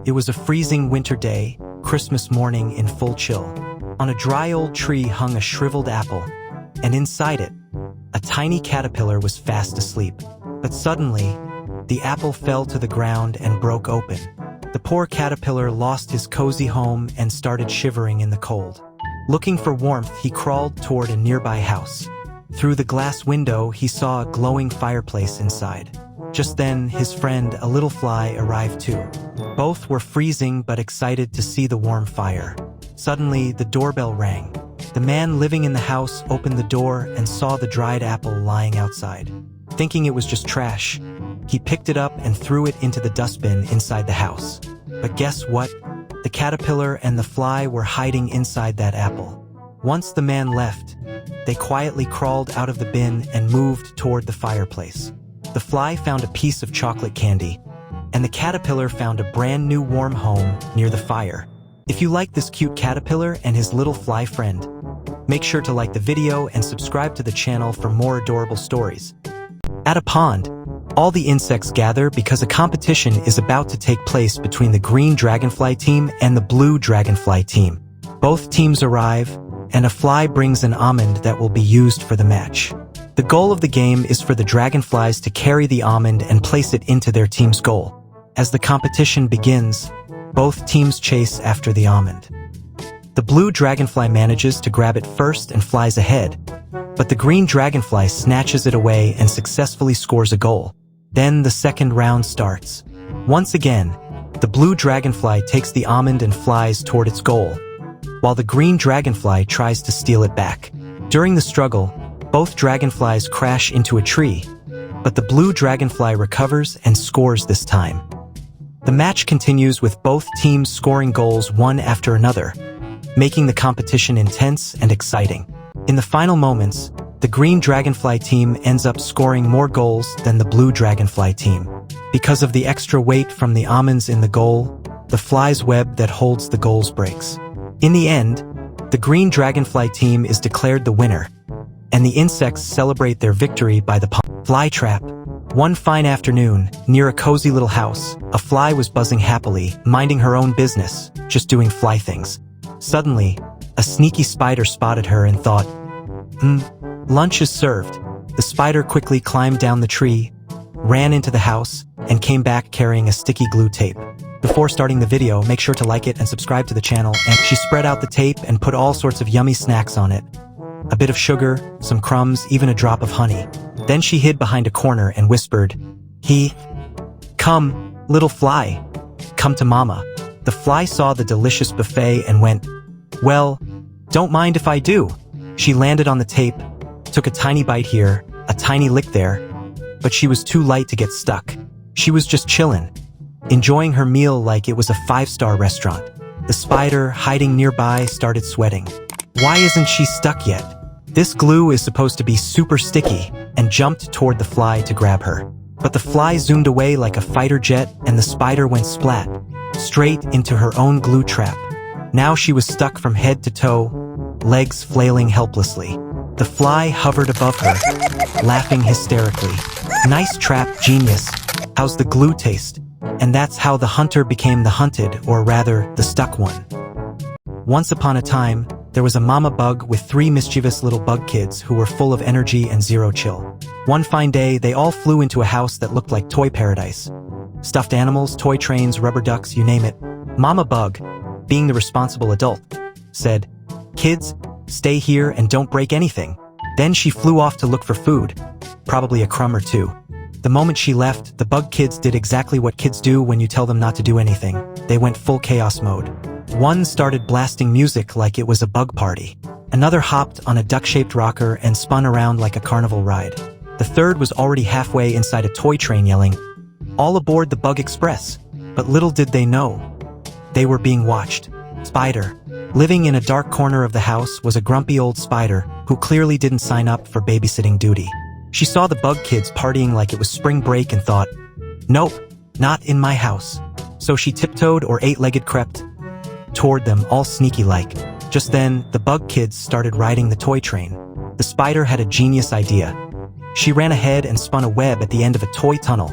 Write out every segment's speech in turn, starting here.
It was a freezing winter day, Christmas morning in full chill. On a dry old tree hung a shriveled apple, and inside it, a tiny caterpillar was fast asleep. But suddenly, the apple fell to the ground and broke open. The poor caterpillar lost his cozy home and started shivering in the cold. Looking for warmth, he crawled toward a nearby house. Through the glass window, he saw a glowing fireplace inside. Just then, his friend, a little fly, arrived too. Both were freezing but excited to see the warm fire. Suddenly, the doorbell rang. The man living in the house opened the door and saw the dried apple lying outside. Thinking it was just trash, he picked it up and threw it into the dustbin inside the house. But guess what? The caterpillar and the fly were hiding inside that apple. Once the man left, they quietly crawled out of the bin and moved toward the fireplace. The fly found a piece of chocolate candy, and the caterpillar found a brand new warm home near the fire. If you like this cute caterpillar and his little fly friend, make sure to like the video and subscribe to the channel for more adorable stories. At a pond, all the insects gather because a competition is about to take place between the green dragonfly team and the blue dragonfly team. Both teams arrive, and a fly brings an almond that will be used for the match. The goal of the game is for the dragonflies to carry the almond and place it into their team's goal. As the competition begins, both teams chase after the almond. The blue dragonfly manages to grab it first and flies ahead, but the green dragonfly snatches it away and successfully scores a goal. Then the second round starts. Once again, the blue dragonfly takes the almond and flies toward its goal, while the green dragonfly tries to steal it back. During the struggle, both dragonflies crash into a tree, but the blue dragonfly recovers and scores this time. The match continues with both teams scoring goals one after another, making the competition intense and exciting. In the final moments, the green dragonfly team ends up scoring more goals than the blue dragonfly team. Because of the extra weight from the almonds in the goal, the fly's web that holds the goals breaks. In the end, the green dragonfly team is declared the winner, and the insects celebrate their victory by the fly trap. One fine afternoon, near a cozy little house, a fly was buzzing happily, minding her own business, just doing fly things. Suddenly, a sneaky spider spotted her and thought, lunch is served. The spider quickly climbed down the tree, ran into the house, and came back carrying a sticky glue tape. Before starting the video, make sure to like it and subscribe to the channel. And she spread out the tape and put all sorts of yummy snacks on it. A bit of sugar, some crumbs, even a drop of honey. Then she hid behind a corner and whispered, "Come, little fly. Come to mama." The fly saw the delicious buffet and went, "Well, don't mind if I do." She landed on the tape, took a tiny bite here, a tiny lick there, but she was too light to get stuck. She was just chillin', enjoying her meal like it was a 5-star restaurant. The spider, hiding nearby, started sweating. Why isn't she stuck yet? This glue is supposed to be super sticky, and jumped toward the fly to grab her. But the fly zoomed away like a fighter jet, and the spider went splat, straight into her own glue trap. Now she was stuck from head to toe, legs flailing helplessly. The fly hovered above her, laughing hysterically. "Nice trap, genius. How's the glue taste?" And that's how the hunter became the hunted, or rather, the stuck one. Once upon a time, there was a mama bug with 3 mischievous little bug kids who were full of energy and zero chill. One fine day, they all flew into a house that looked like toy paradise. Stuffed animals, toy trains, rubber ducks, you name it. Mama bug, being the responsible adult, said, "Kids, stay here and don't break anything." Then she flew off to look for food, probably a crumb or two. The moment she left, the bug kids did exactly what kids do when you tell them not to do anything. They went full chaos mode. One started blasting music like it was a bug party. Another hopped on a duck-shaped rocker and spun around like a carnival ride. The third was already halfway inside a toy train yelling, "All aboard the Bug Express." But little did they know, they were being watched. Spider, living in a dark corner of the house, was a grumpy old spider who clearly didn't sign up for babysitting duty. She saw the bug kids partying like it was spring break and thought, "Nope, not in my house." So she tiptoed or 8-legged crept toward them, all sneaky-like. Just then, the bug kids started riding the toy train. The spider had a genius idea. She ran ahead and spun a web at the end of a toy tunnel.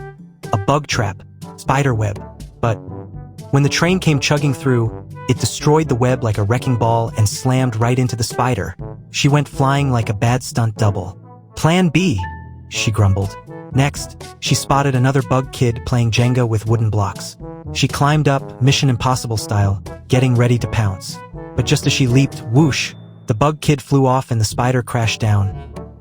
A bug trap, spider web. But When the train came chugging through, it destroyed the web like a wrecking ball and slammed right into the spider. She went flying like a bad stunt double. "Plan B," she grumbled. Next, she spotted another bug kid playing Jenga with wooden blocks. She climbed up, Mission Impossible style, getting ready to pounce. But just as she leaped, whoosh, the bug kid flew off and the spider crashed down,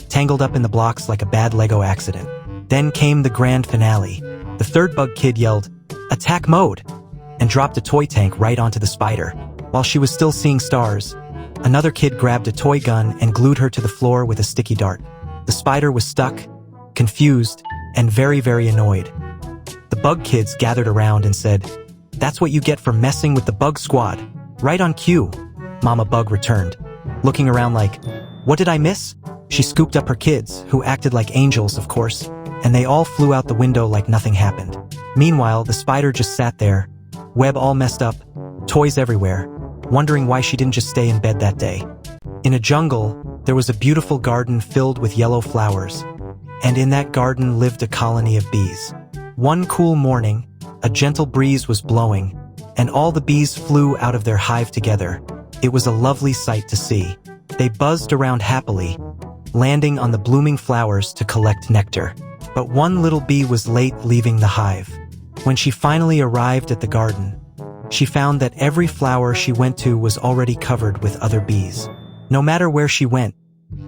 tangled up in the blocks like a bad Lego accident. Then came the grand finale. The third bug kid yelled, "Attack mode!" and dropped a toy tank right onto the spider. While she was still seeing stars, another kid grabbed a toy gun and glued her to the floor with a sticky dart. The spider was stuck, confused, and very, very annoyed. The bug kids gathered around and said, "That's what you get for messing with the bug squad. Right on cue." Mama Bug returned, looking around like, "What did I miss?" She scooped up her kids, who acted like angels, of course, and they all flew out the window like nothing happened. Meanwhile, the spider just sat there, web all messed up, toys everywhere, wondering why she didn't just stay in bed that day. In a jungle, there was a beautiful garden filled with yellow flowers, and in that garden lived a colony of bees. One cool morning, a gentle breeze was blowing, and all the bees flew out of their hive together. It was a lovely sight to see. They buzzed around happily, landing on the blooming flowers to collect nectar. But one little bee was late leaving the hive. When she finally arrived at the garden, she found that every flower she went to was already covered with other bees. No matter where she went,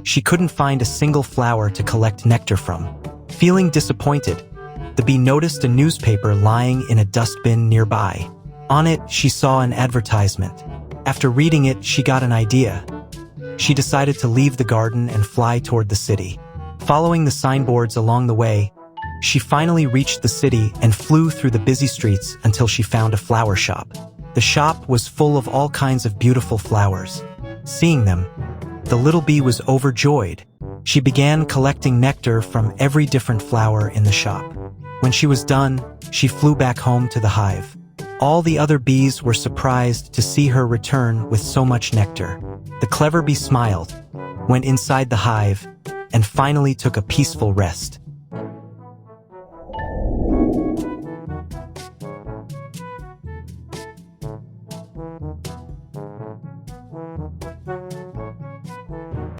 she couldn't find a single flower to collect nectar from. Feeling disappointed, the bee noticed a newspaper lying in a dustbin nearby. On it, she saw an advertisement. After reading it, she got an idea. She decided to leave the garden and fly toward the city. Following the signboards along the way, she finally reached the city and flew through the busy streets until she found a flower shop. The shop was full of all kinds of beautiful flowers. Seeing them, the little bee was overjoyed. She began collecting nectar from every different flower in the shop. When she was done, she flew back home to the hive. All the other bees were surprised to see her return with so much nectar. The clever bee smiled, went inside the hive, and finally took a peaceful rest.